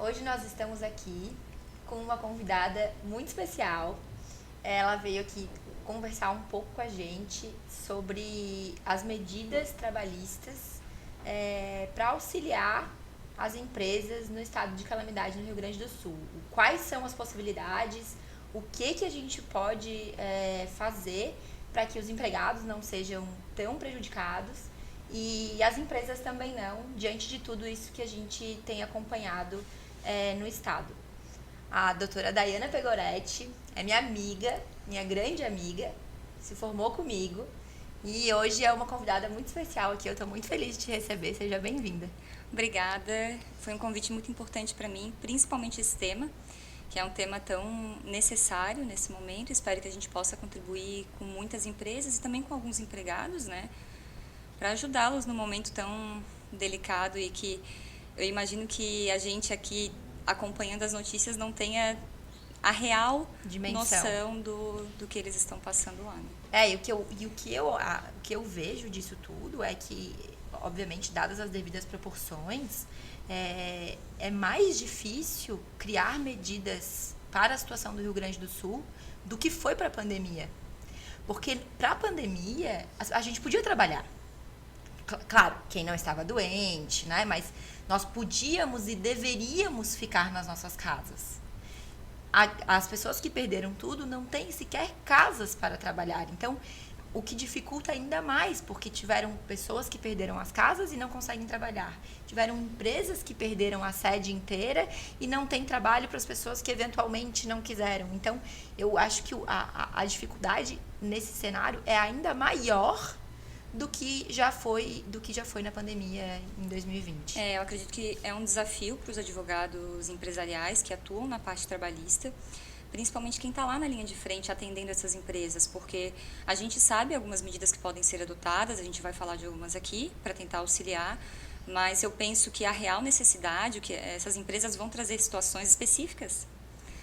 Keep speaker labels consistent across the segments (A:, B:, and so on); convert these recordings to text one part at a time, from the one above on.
A: Hoje nós estamos aqui com uma convidada muito especial. Ela veio aqui conversar um pouco com a gente sobre as medidas trabalhistas para auxiliar as empresas no estado de calamidade no Rio Grande do Sul. Quais são as possibilidades, o que a gente pode fazer para que os empregados não sejam tão prejudicados e as empresas também não, diante de tudo isso que a gente tem acompanhado no estado. A doutora Daiana Pegoretti é minha amiga, minha grande amiga, se formou comigo e hoje é uma convidada muito especial aqui. Eu estou muito feliz de te receber, seja bem-vinda.
B: Obrigada, foi um convite muito importante para mim, principalmente esse tema, que é um tema tão necessário nesse momento. Espero que a gente possa contribuir com muitas empresas e também com alguns empregados, né, para ajudá-los no momento tão delicado e que eu imagino que a gente aqui acompanhando as notícias não tenha a real noção do que eles estão passando lá. Né?
A: E o que eu vejo disso tudo é que, obviamente, dadas as devidas proporções, é mais difícil criar medidas para a situação do Rio Grande do Sul do que foi para a pandemia. Porque para a pandemia, a gente podia trabalhar. Claro, quem não estava doente, né? Mas nós podíamos e deveríamos ficar nas nossas casas. As pessoas que perderam tudo não têm sequer casas para trabalhar. Então, o que dificulta ainda mais, porque tiveram pessoas que perderam as casas e não conseguem trabalhar. Tiveram empresas que perderam a sede inteira e não tem trabalho para as pessoas que eventualmente não quiseram. Então, eu acho que a dificuldade nesse cenário é ainda maior do que já foi na pandemia em 2020.
B: Eu acredito que é um desafio para os advogados empresariais que atuam na parte trabalhista, principalmente quem está lá na linha de frente atendendo essas empresas, porque a gente sabe algumas medidas que podem ser adotadas, a gente vai falar de algumas aqui para tentar auxiliar, mas eu penso que a real necessidade, que essas empresas vão trazer situações específicas.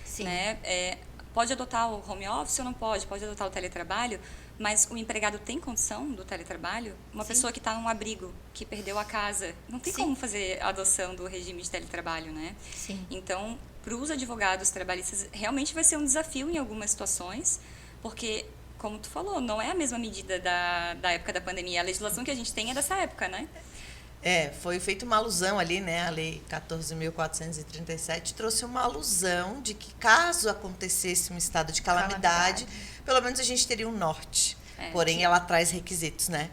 A: Sim.
B: Né? Pode adotar o home office ou não pode adotar o teletrabalho, mas o empregado tem condição do teletrabalho? Uma
A: Sim.
B: pessoa que está num abrigo, que perdeu a casa, não tem
A: Sim.
B: como fazer a adoção do regime de teletrabalho, né?
A: Sim.
B: Então, para os advogados trabalhistas, realmente vai ser um desafio em algumas situações, porque, como tu falou, não é a mesma medida da época da pandemia. A legislação que a gente tem é dessa época, né?
C: Foi feita uma alusão ali, né? A Lei 14.437 trouxe uma alusão de que caso acontecesse um estado de calamidade, pelo menos a gente teria um norte. Porém, ela traz requisitos, né?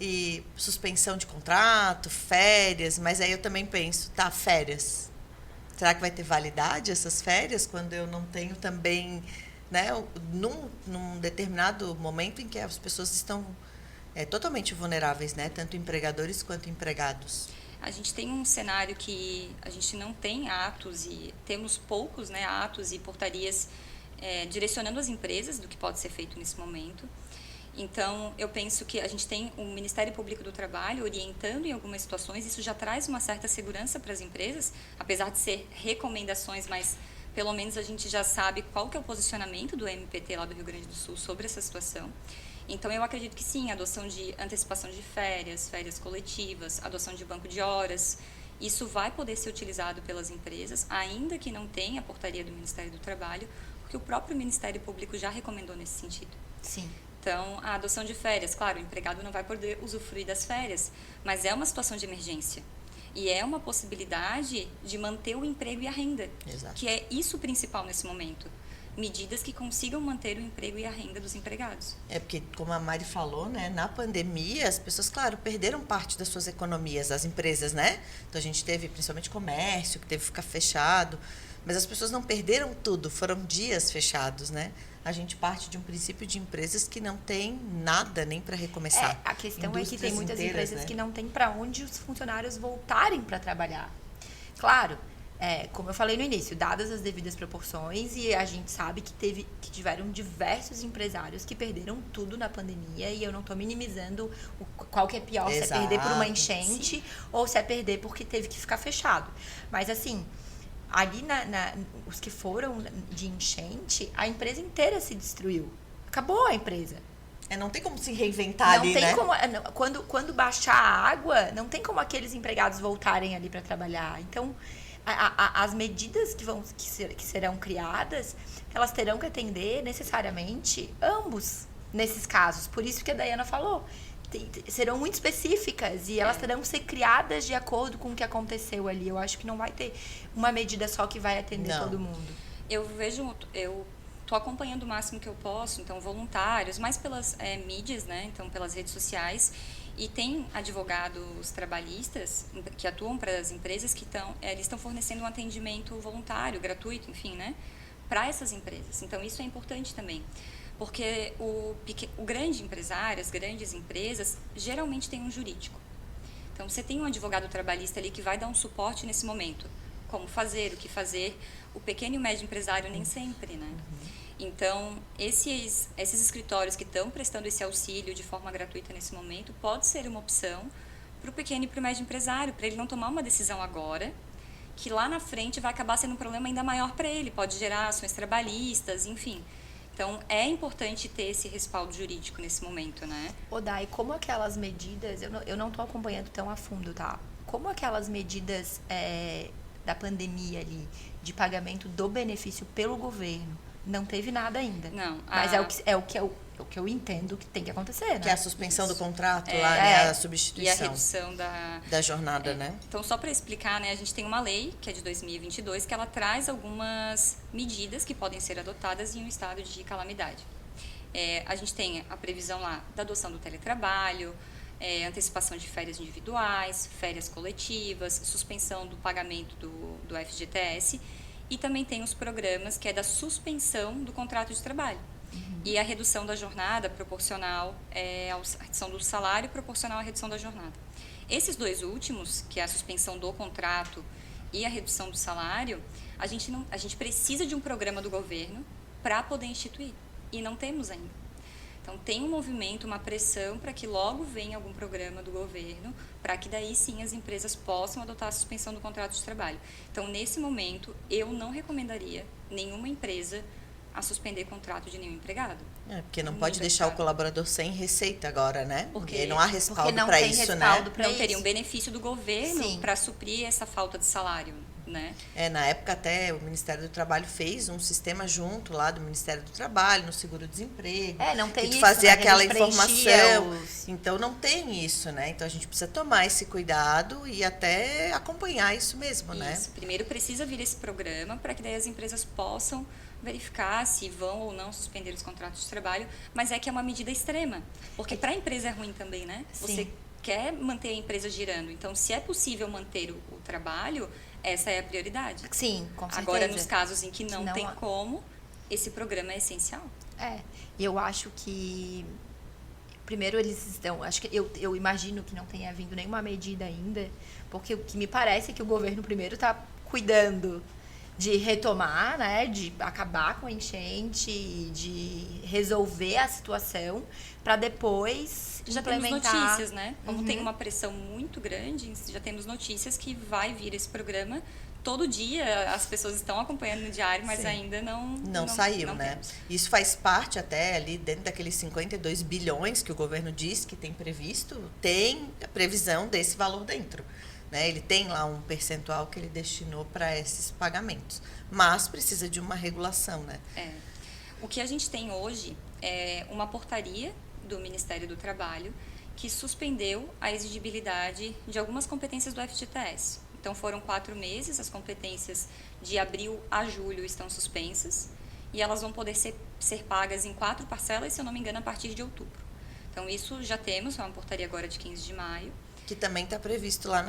C: E suspensão de contrato, férias, mas aí eu também penso, férias. Será que vai ter validade essas férias quando eu não tenho também, né? Num determinado momento em que as pessoas estão totalmente vulneráveis, né? Tanto empregadores quanto empregados.
B: A gente tem um cenário que a gente não tem atos e temos poucos, né, atos e portarias direcionando as empresas do que pode ser feito nesse momento. Então, eu penso que a gente tem o Ministério Público do Trabalho orientando em algumas situações, isso já traz uma certa segurança para as empresas, apesar de ser recomendações, mas pelo menos a gente já sabe qual que é o posicionamento do MPT lá do Rio Grande do Sul sobre essa situação. Então, eu acredito que sim, adoção de antecipação de férias coletivas, adoção de banco de horas, isso vai poder ser utilizado pelas empresas, ainda que não tenha a portaria do Ministério do Trabalho, porque o próprio Ministério Público já recomendou nesse sentido.
A: Sim.
B: Então, a adoção de férias, claro, o empregado não vai poder usufruir das férias, mas é uma situação de emergência. E é uma possibilidade de manter o emprego e a renda,
C: Exato.
B: Que é isso o principal nesse momento. Medidas que consigam manter o emprego e a renda dos empregados.
C: Porque, como a Mari falou, né, na pandemia, as pessoas, claro, perderam parte das suas economias, as empresas, né? Então, a gente teve, principalmente, comércio, que teve que ficar fechado, mas as pessoas não perderam tudo, foram dias fechados, né? A gente parte de um princípio de empresas que não tem nada nem para recomeçar.
A: A questão
C: Indústrias
A: é que tem muitas
C: inteiras,
A: empresas,
C: né,
A: que não tem para onde os funcionários voltarem para trabalhar. Claro, como eu falei no início, dadas as devidas proporções, e a gente sabe que tiveram diversos empresários que perderam tudo na pandemia, e eu não estou minimizando qual que é pior, se é perder por uma enchente, sim, ou se é perder porque teve que ficar fechado. Mas assim, ali os que foram de enchente, a empresa inteira se destruiu. Acabou a empresa.
C: Não tem como se reinventar ali, né?
A: Quando baixar a água, não tem como aqueles empregados voltarem ali para trabalhar. Então, as medidas que serão criadas, elas terão que atender necessariamente ambos nesses casos. Por isso que a Daiana falou. Serão muito específicas e elas terão que ser criadas de acordo com o que aconteceu ali. Eu acho que não vai ter uma medida só que vai atender todo mundo.
B: Eu tô acompanhando o máximo que eu posso, então voluntários, mais pelas mídias, né? Então pelas redes sociais. E tem advogados trabalhistas que atuam para as empresas que eles estão fornecendo um atendimento voluntário, gratuito, enfim, né? Para essas empresas. Então isso é importante também. Porque o grande empresário, as grandes empresas, geralmente tem um jurídico. Então, você tem um advogado trabalhista ali que vai dar um suporte nesse momento. Como fazer, o que fazer. O pequeno e o médio empresário nem sempre, né? Então, esses escritórios que estão prestando esse auxílio de forma gratuita nesse momento, pode ser uma opção para o pequeno e para o médio empresário, para ele não tomar uma decisão agora, que lá na frente vai acabar sendo um problema ainda maior para ele. Pode gerar ações trabalhistas, enfim. Então, é importante ter esse respaldo jurídico nesse momento, né?
A: Dai, como aquelas medidas... Eu não estou acompanhando tão a fundo, tá? Como aquelas medidas da pandemia ali, de pagamento do benefício pelo governo, não teve nada ainda.
B: Não.
A: Mas é o que eu entendo que tem que acontecer, né?
C: Que é a suspensão do contrato lá, né? A substituição.
B: E a redução da
C: jornada, né?
B: Então, só para explicar, né? A gente tem uma lei, que é de 2022, que ela traz algumas medidas que podem ser adotadas em um estado de calamidade. A gente tem a previsão lá da adoção do teletrabalho, antecipação de férias individuais, férias coletivas, suspensão do pagamento do FGTS, e também tem os programas que é da suspensão do contrato de trabalho. E a redução da jornada proporcional à redução do salário proporcional à redução da jornada. Esses dois últimos, que é a suspensão do contrato e a redução do salário, a gente precisa de um programa do governo para poder instituir. E não temos ainda. Então, tem um movimento, uma pressão para que logo venha algum programa do governo, para que daí sim as empresas possam adotar a suspensão do contrato de trabalho. Então, nesse momento, eu não recomendaria nenhuma empresa a suspender contrato de nenhum empregado.
C: Porque não pode deixar o colaborador sem receita agora, né?
B: Porque
C: não há respaldo para isso, né?
B: Não teria um benefício do governo para suprir essa falta de salário, né?
C: Na época até o Ministério do Trabalho fez um sistema junto lá do Ministério do Trabalho, no seguro-desemprego.
A: Não tem isso,
C: fazer
A: né?
C: aquela informação. Então não tem isso, né? Então a gente precisa tomar esse cuidado e até acompanhar isso mesmo, né?
B: Isso. Primeiro precisa vir esse programa para que daí as empresas possam verificar se vão ou não suspender os contratos de trabalho, mas que é uma medida extrema, porque para a empresa é ruim também, né?
A: Sim.
B: Você quer manter a empresa girando, então se é possível manter o trabalho, essa é a prioridade.
A: Sim, com certeza.
B: Agora, nos casos em que não tem como, esse programa é essencial.
A: E eu acho que primeiro eles estão, acho que eu imagino que não tenha vindo nenhuma medida ainda, porque o que me parece é que o governo primeiro está cuidando de retomar, né, de acabar com a enchente, de resolver a situação, para depois
B: já
A: implementar.
B: Temos notícias, né? Como tem uma pressão muito grande, já temos notícias que vai vir esse programa. Todo dia as pessoas estão acompanhando no diário, mas ainda não
C: saiu,
B: não
C: né?
B: Temos.
C: Isso faz parte até ali dentro daqueles 52 bilhões que o governo diz que tem previsto, tem a previsão desse valor dentro. Né? Ele tem lá um percentual que ele destinou para esses pagamentos, mas precisa de uma regulação, né?
B: O que a gente tem hoje é uma portaria do Ministério do Trabalho que suspendeu a exigibilidade de algumas competências do FGTS. Então, foram 4 meses, as competências de abril a julho estão suspensas e elas vão poder ser pagas em 4 parcelas, se eu não me engano, a partir de outubro. Então, isso já temos, é uma portaria agora de 15 de maio.
C: Que também está previsto lá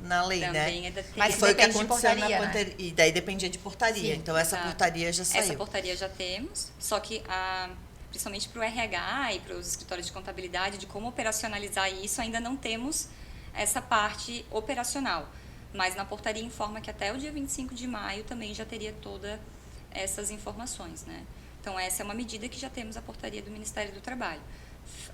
C: na lei,
B: também
C: né?
A: Mas
C: foi o que aconteceu
A: portaria,
C: na portaria. Né? E daí dependia de portaria.
B: Sim,
C: então, essa
B: exato.
C: portaria já saiu.
B: Essa portaria já temos, só que principalmente para o RH e para os escritórios de contabilidade, de como operacionalizar isso, ainda não temos essa parte operacional. Mas na portaria informa que até o dia 25 de maio também já teria todas essas informações, né? Então, essa é uma medida que já temos a portaria do Ministério do Trabalho.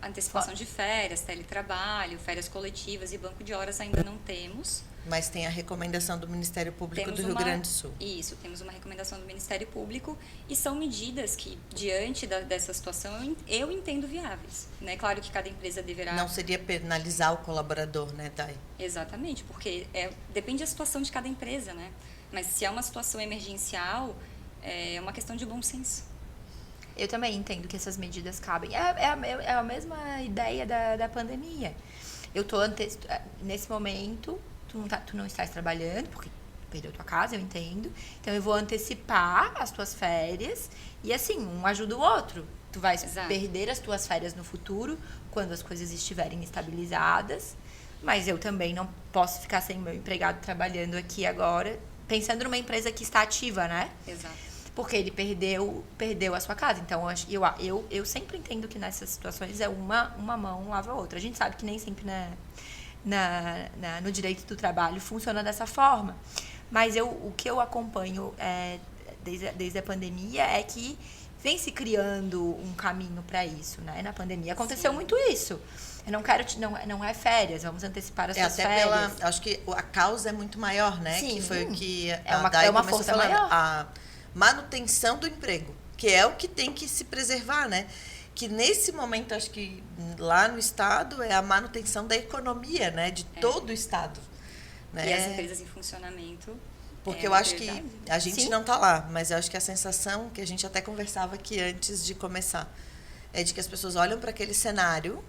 B: Antecipação de férias, teletrabalho, férias coletivas e banco de horas ainda não temos,
C: Mas tem a recomendação do Ministério Público
B: Temos
C: do Rio Grande do Sul.
B: Isso, temos uma recomendação do Ministério Público e são medidas que, diante dessa situação, eu entendo viáveis. Né? Claro que cada empresa deverá...
C: Não seria penalizar o colaborador, né, Thay?
B: Exatamente, porque depende da situação de cada empresa, né? Mas se é uma situação emergencial, é uma questão de bom senso.
A: Eu também entendo que essas medidas cabem. É a mesma ideia da pandemia. Eu tô nesse momento, tu não estás trabalhando, porque perdeu tua casa, eu entendo. Então eu vou antecipar as tuas férias e assim, um ajuda o outro. Tu vais perder as tuas férias no futuro, quando as coisas estiverem estabilizadas. Mas eu também não posso ficar sem meu empregado trabalhando aqui agora, pensando numa empresa que está ativa, né?
B: Exato.
A: Porque ele perdeu a sua casa. Então, eu sempre entendo que nessas situações é uma mão lava a outra. A gente sabe que nem sempre no direito do trabalho funciona dessa forma. Mas o que eu acompanho desde a pandemia é que vem se criando um caminho para isso, né? Na pandemia aconteceu muito isso. Eu não quero não é férias, vamos antecipar as suas férias.
C: Acho que a causa é muito maior, né?
A: Sim,
C: que foi o que
A: é uma força maior.
C: A manutenção do emprego, que é o que tem que se preservar, né? Que nesse momento, acho que lá no Estado, é a manutenção da economia, né? De todo o Estado. Né?
B: E as empresas em funcionamento.
C: Porque eu acho que a gente não está lá, mas eu acho que a sensação, que a gente até conversava aqui antes de começar, é de que as pessoas olham para aquele cenário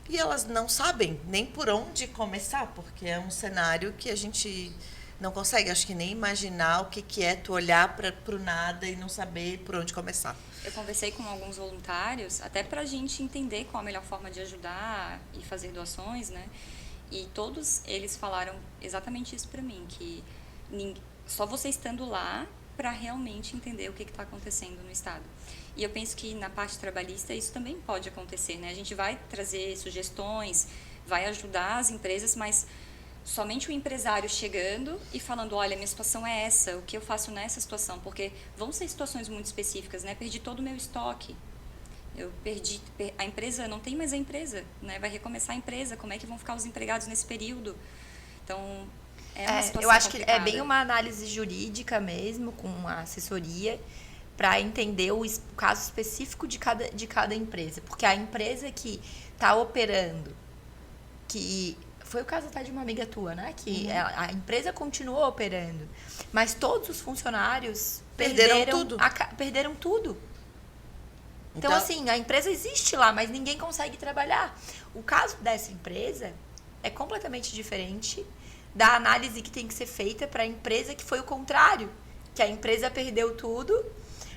C: e elas não sabem nem por onde começar, porque é um cenário que a gente não consegue, acho que nem imaginar o que é tu olhar para o nada e não saber por onde começar.
B: Eu conversei com alguns voluntários, até para a gente entender qual a melhor forma de ajudar e fazer doações, né? E todos eles falaram exatamente isso para mim, que só você estando lá para realmente entender o que está acontecendo no Estado. E eu penso que na parte trabalhista isso também pode acontecer, né? A gente vai trazer sugestões, vai ajudar as empresas, mas somente o empresário chegando e falando, olha, minha situação é essa, o que eu faço nessa situação? Porque vão ser situações muito específicas, né? Perdi todo o meu estoque. Eu perdi, a empresa, não tem mais a empresa, né? Vai recomeçar a empresa, como é que vão ficar os empregados nesse período? Então, é uma situação
A: eu acho
B: complicada.
A: que é bem uma análise jurídica mesmo, com uma assessoria, para entender o caso específico de cada empresa. Porque a empresa que está operando, que foi o caso até de uma amiga tua, né? Que a empresa continuou operando, mas todos os funcionários perderam tudo. Então, assim, a empresa existe lá, mas ninguém consegue trabalhar. O caso dessa empresa é completamente diferente da análise que tem que ser feita para a empresa que foi o contrário, que a empresa perdeu tudo,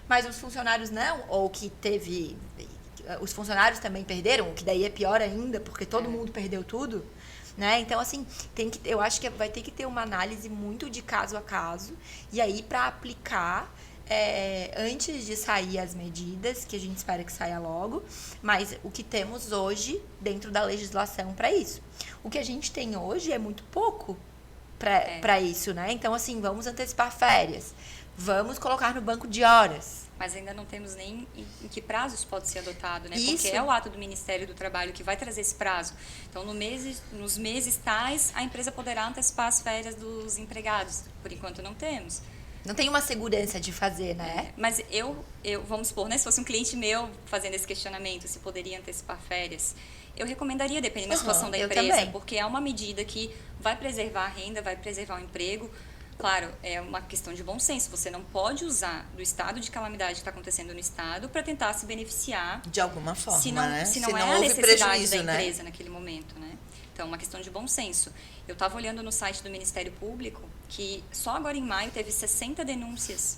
A: mas os funcionários não, ou que teve... Os funcionários também perderam, o que daí é pior ainda, porque todo mundo perdeu tudo. Né? Então, assim, eu acho que vai ter que ter uma análise muito de caso a caso, e aí para aplicar antes de sair as medidas, que a gente espera que saia logo, mas o que temos hoje dentro da legislação para isso. O que a gente tem hoje é muito pouco para isso, né? Então, assim, vamos antecipar férias, vamos colocar no banco de horas.
B: Mas ainda não temos nem em que prazos pode ser adotado, né?
A: Isso.
B: Porque é o ato do Ministério do Trabalho que vai trazer esse prazo. Então, nos meses tais, a empresa poderá antecipar as férias dos empregados. Por enquanto, não temos.
A: Não tem uma segurança de fazer, né?
B: Mas vamos supor, né? Se fosse um cliente meu fazendo esse questionamento, se poderia antecipar férias, eu recomendaria, dependendo da situação da empresa,
A: também.
B: porque é uma medida que vai preservar a renda, vai preservar o emprego. Claro, é uma questão de bom senso. Você não pode usar do estado de calamidade que está acontecendo no estado para tentar se beneficiar.
C: De alguma forma,
B: se não,
C: né?
B: Se não é a necessidade da empresa naquele momento, né? Então, é uma questão de bom senso. Eu estava olhando no site do Ministério Público que só agora em maio teve 60 denúncias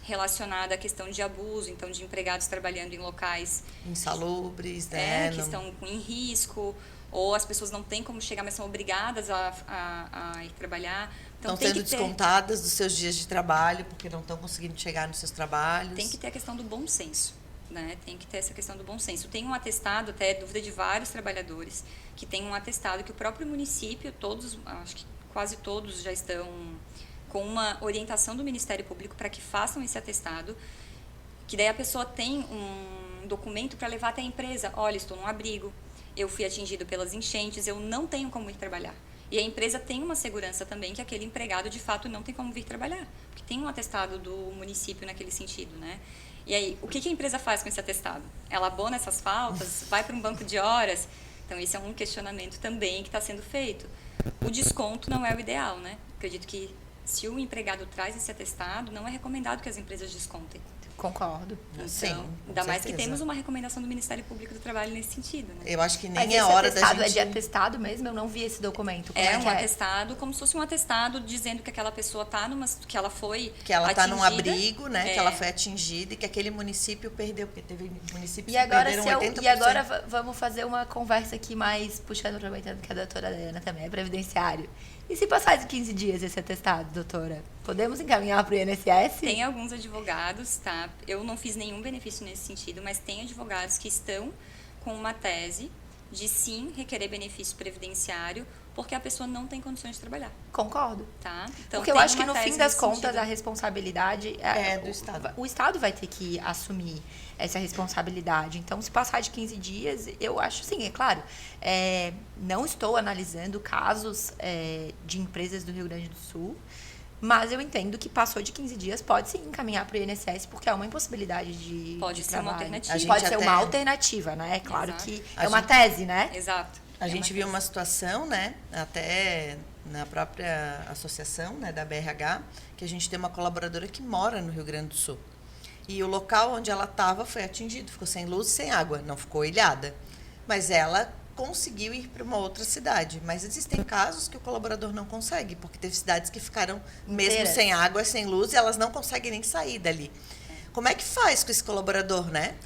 B: relacionadas à questão de abuso, então de empregados trabalhando em locais
C: insalubres, né?
B: Que estão em risco, ou as pessoas não têm como chegar, mas são obrigadas a ir trabalhar. Então,
C: estão sendo descontadas dos seus dias de trabalho, porque não estão conseguindo chegar nos seus trabalhos.
B: Tem que ter a questão do bom senso, né? Tem que ter essa questão do bom senso. Tem um atestado, até dúvida de vários trabalhadores, que tem um atestado que o próprio município, acho que quase todos já estão com uma orientação do Ministério Público para que façam esse atestado, que daí a pessoa tem um documento para levar até a empresa. Olha, estou num abrigo, eu fui atingido pelas enchentes, eu não tenho como ir trabalhar. E a empresa tem uma segurança também que aquele empregado, de fato, não tem como vir trabalhar. Porque tem um atestado do município naquele sentido, né? E aí, o que a empresa faz com esse atestado? Ela abona essas faltas? Vai para um banco de horas? Então, esse é um questionamento também que está sendo feito. O desconto não é o ideal, né? Acredito que se o empregado traz esse atestado, não é recomendado que as empresas descontem.
A: Concordo.
B: Então, ainda mais que temos uma recomendação do Ministério Público do Trabalho nesse sentido, né?
C: Eu acho que
A: Mas
C: nem é
A: esse
C: hora da
A: atestado
C: gente...
A: é de atestado mesmo? Eu não vi esse documento. Como
B: É
A: que
B: um atestado, como se fosse um atestado dizendo que aquela pessoa está que ela foi
C: Que ela está num
B: atingida.
C: abrigo, né? Que ela foi atingida e que aquele município perdeu, porque teve municípios
A: E agora,
C: que perderam 80%.
A: e agora vamos fazer uma conversa aqui mais, aproveitando que a doutora Adriana também é previdenciário. E se passar de 15 dias esse atestado, doutora? Podemos encaminhar para o INSS?
B: Tem alguns advogados, tá? Eu não fiz nenhum benefício nesse sentido, mas tem advogados que estão com uma tese de sim requerer benefício previdenciário porque a pessoa não tem condições de trabalhar,
A: Concordo.
B: tá? Então,
A: Porque eu
B: tem
A: acho que
B: uma
A: no fim
B: tese
A: das
B: nesse
A: contas
B: sentido.
A: a responsabilidade
C: É do Estado.
A: O Estado vai ter que assumir essa responsabilidade. Então, se passar de 15 dias, eu acho sim, é claro. Não estou analisando casos de empresas do Rio Grande do Sul, mas eu entendo que passou de 15 dias, pode sim encaminhar para o INSS, porque é uma impossibilidade de
B: Pode ser uma
A: trabalho.
B: alternativa.
A: Pode ser
C: até-
A: uma alternativa, né? É claro
B: Exato.
A: que
C: A
A: é uma
C: gente-
A: tese, né?
B: Exato.
C: A
B: É
C: gente
B: uma
C: viu
B: tese.
C: uma situação, né, até na própria associação, né, da BRH, que a gente tem uma colaboradora que mora no Rio Grande do Sul. E o local onde ela estava foi atingido, ficou sem luz e sem água, não ficou ilhada. Mas ela conseguiu ir para uma outra cidade. Mas existem casos que o colaborador não consegue, porque teve cidades que ficaram mesmo
A: Inteiras.
C: sem água, sem luz, e elas não conseguem nem sair dali. Como é que faz com esse colaborador, né?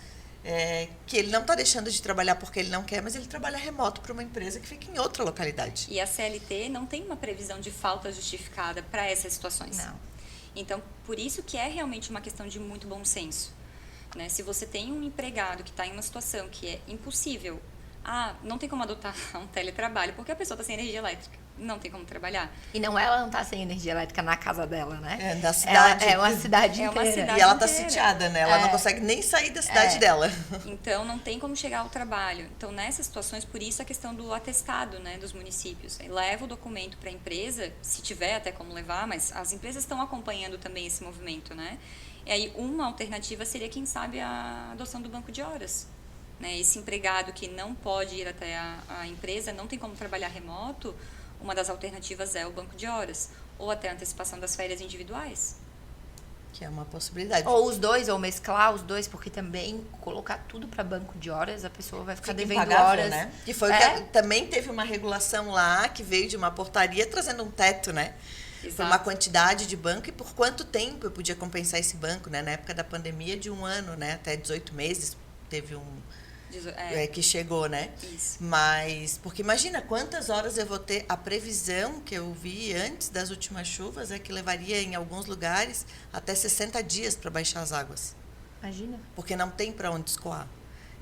C: Que ele não está deixando de trabalhar porque ele não quer, mas ele trabalha remoto para uma empresa que fica em outra localidade.
B: E a CLT não tem uma previsão de falta justificada para essas situações.
A: Não.
B: Então, por isso que é realmente uma questão de muito bom senso. Né? Se você tem um empregado que está em uma situação que é impossível, não tem como adotar um teletrabalho, porque a pessoa está sem energia elétrica, não tem como trabalhar.
A: E ela não está sem energia elétrica na casa dela, né?
C: É, da cidade.
A: É uma cidade
B: É uma
A: inteira.
B: cidade
C: E ela está
B: inteira.
C: sitiada, né? Ela não consegue nem sair da cidade dela.
B: Então, não tem como chegar ao trabalho. Então, nessas situações, por isso a questão do atestado, né, dos municípios. Aí leva o documento para a empresa, se tiver até como levar, mas as empresas estão acompanhando também esse movimento, né? E aí, uma alternativa seria, quem sabe, a adoção do banco de horas. Né? Esse empregado que não pode ir até a empresa, não tem como trabalhar remoto, uma das alternativas é o banco de horas, ou até a antecipação das férias individuais.
C: Que é uma possibilidade.
A: Ou os dois, ou mesclar os dois, porque também colocar tudo para banco de horas, a pessoa vai ficar
C: Fica
A: devendo
C: impagável,
A: horas.
C: né? Que foi o que também teve uma regulação lá que veio de uma portaria trazendo um teto, né?
B: Exato.
C: Por uma quantidade de banco e por quanto tempo eu podia compensar esse banco, né? Na época da pandemia, de 1 ano, né? Até 18 meses teve que chegou, né?
B: Isso.
C: Mas, porque imagina quantas horas eu vou ter. A previsão que eu vi antes das últimas chuvas é que levaria em alguns lugares até 60 dias para baixar as águas.
A: Imagina.
C: Porque não tem para onde escoar.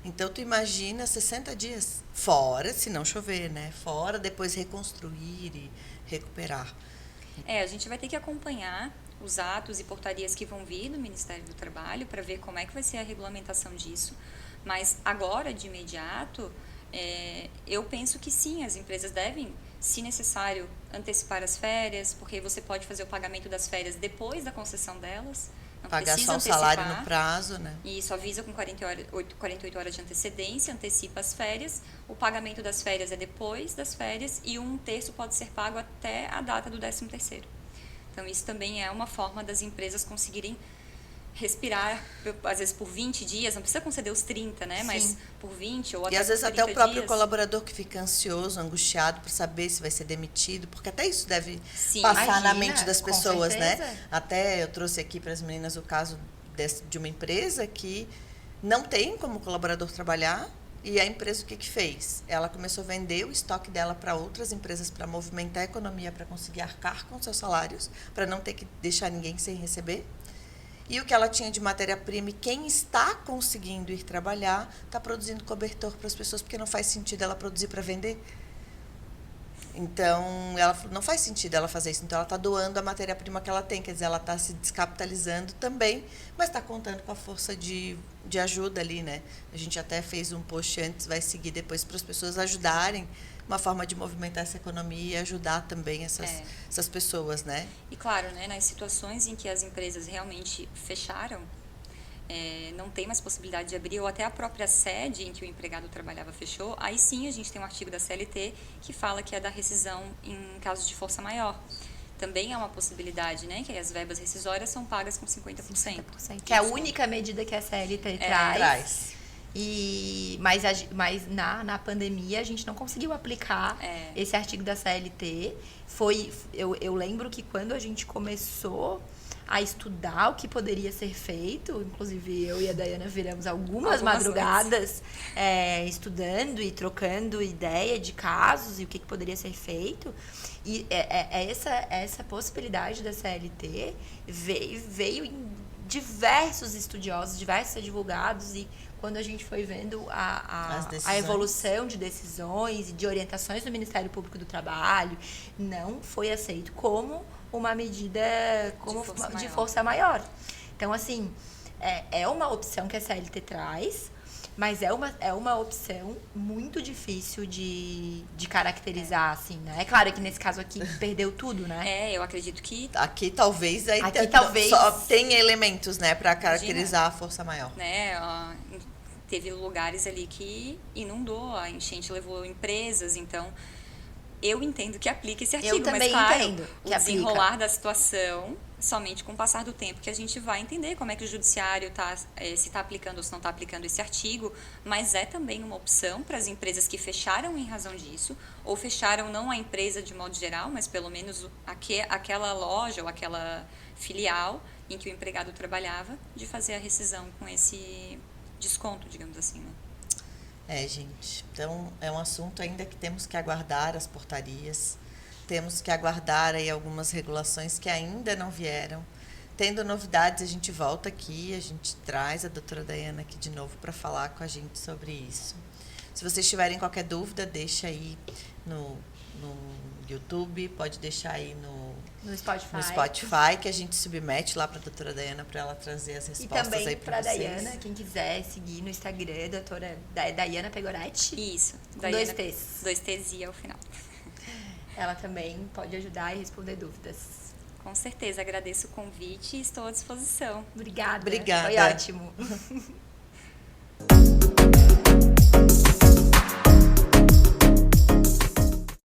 C: Então, tu imagina 60 dias. Fora, se não chover, né? Fora, depois reconstruir e recuperar.
B: A gente vai ter que acompanhar os atos e portarias que vão vir do Ministério do Trabalho para ver como é que vai ser a regulamentação disso. Mas agora, de imediato, eu penso que sim, as empresas devem, se necessário, antecipar as férias, porque você pode fazer o pagamento das férias depois da concessão delas. Não
C: Pagar
B: precisa
C: só o salário
B: antecipar.
C: no prazo, né?
B: E isso avisa com 48 horas de antecedência, antecipa as férias. O pagamento das férias é depois das férias e 1/3 pode ser pago até a data do 13º. Então, isso também é uma forma das empresas conseguirem respirar, às vezes por 20 dias, não precisa conceder os 30, né?
A: Sim.
B: Mas por 20 ou até
C: E às vezes
B: por
C: até o
B: 30
C: próprio
B: dias.
C: colaborador que fica ansioso, angustiado por saber se vai ser demitido, porque até isso deve
B: Sim,
C: passar na
A: imagina,
C: mente das
A: com
C: pessoas, né?
A: certeza.
C: Até eu trouxe aqui para as meninas o caso de uma empresa que não tem como colaborador trabalhar e a empresa o que fez? Ela começou a vender o estoque dela para outras empresas para movimentar a economia, para conseguir arcar com seus salários, para não ter que deixar ninguém sem receber. E o que ela tinha de matéria-prima e quem está conseguindo ir trabalhar está produzindo cobertor para as pessoas, porque não faz sentido ela produzir para vender. Então, ela falou, não faz sentido ela fazer isso. Então, ela está doando a matéria-prima que ela tem. Quer dizer, ela está se descapitalizando também, mas está contando com a força de ajuda ali, né? A gente até fez um post antes, vai seguir depois para as pessoas ajudarem, uma forma de movimentar essa economia e ajudar também essas pessoas, né?
B: E claro, né, nas situações em que as empresas realmente fecharam, não tem mais possibilidade de abrir, ou até a própria sede em que o empregado trabalhava fechou, aí sim a gente tem um artigo da CLT que fala que é da rescisão em caso de força maior. Também é uma possibilidade, né, que as verbas rescisórias são pagas com 50%.
A: Que é a única medida que a CLT traz. Mas na pandemia a gente não conseguiu aplicar esse artigo da CLT. Eu lembro que quando a gente começou a estudar o que poderia ser feito, inclusive eu e a Dayana viramos algumas madrugadas estudando e trocando ideia de casos e o que poderia ser feito. E essa possibilidade da CLT veio em diversos estudiosos, diversos advogados, e quando a gente foi vendo a evolução de decisões e de orientações do Ministério Público do Trabalho, não foi aceito como uma medida de força maior. Então, assim, é uma opção que a CLT traz, mas é uma opção muito difícil de caracterizar, assim, né? É claro que nesse caso aqui perdeu tudo, né?
B: Eu acredito que...
C: Aqui talvez só tem elementos, né, para caracterizar a força maior.
B: Né, teve lugares ali que inundou, a enchente levou empresas, então... Eu entendo que aplica esse artigo,
A: mas
B: claro,
A: entendo que
B: o desenrolar da situação, somente com o passar do tempo que a gente vai entender como é que o judiciário se está aplicando ou se não está aplicando esse artigo, mas é também uma opção para as empresas que fecharam em razão disso, ou fecharam não a empresa de modo geral, mas pelo menos aquela loja ou aquela filial em que o empregado trabalhava, de fazer a rescisão com esse desconto, digamos assim, né?
C: Gente, então é um assunto ainda que temos que aguardar as portarias, temos que aguardar aí algumas regulações que ainda não vieram. Tendo novidades, a gente volta aqui, a gente traz a doutora Dayana aqui de novo para falar com a gente sobre isso. Se vocês tiverem qualquer dúvida, deixa aí no YouTube, pode deixar aí no Spotify, que a gente submete lá para a doutora Dayana para ela trazer as respostas aí para vocês.
A: E também para a Dayana, quem quiser seguir no Instagram, doutora Dayana Pegoretti.
B: Isso.
A: Com
B: Dayana,
A: 2 T's.
B: 2 T's e ao final.
A: Ela também pode ajudar e responder dúvidas.
B: Com certeza, agradeço o convite e estou à disposição.
A: Obrigada.
C: Obrigada.
A: Foi ótimo.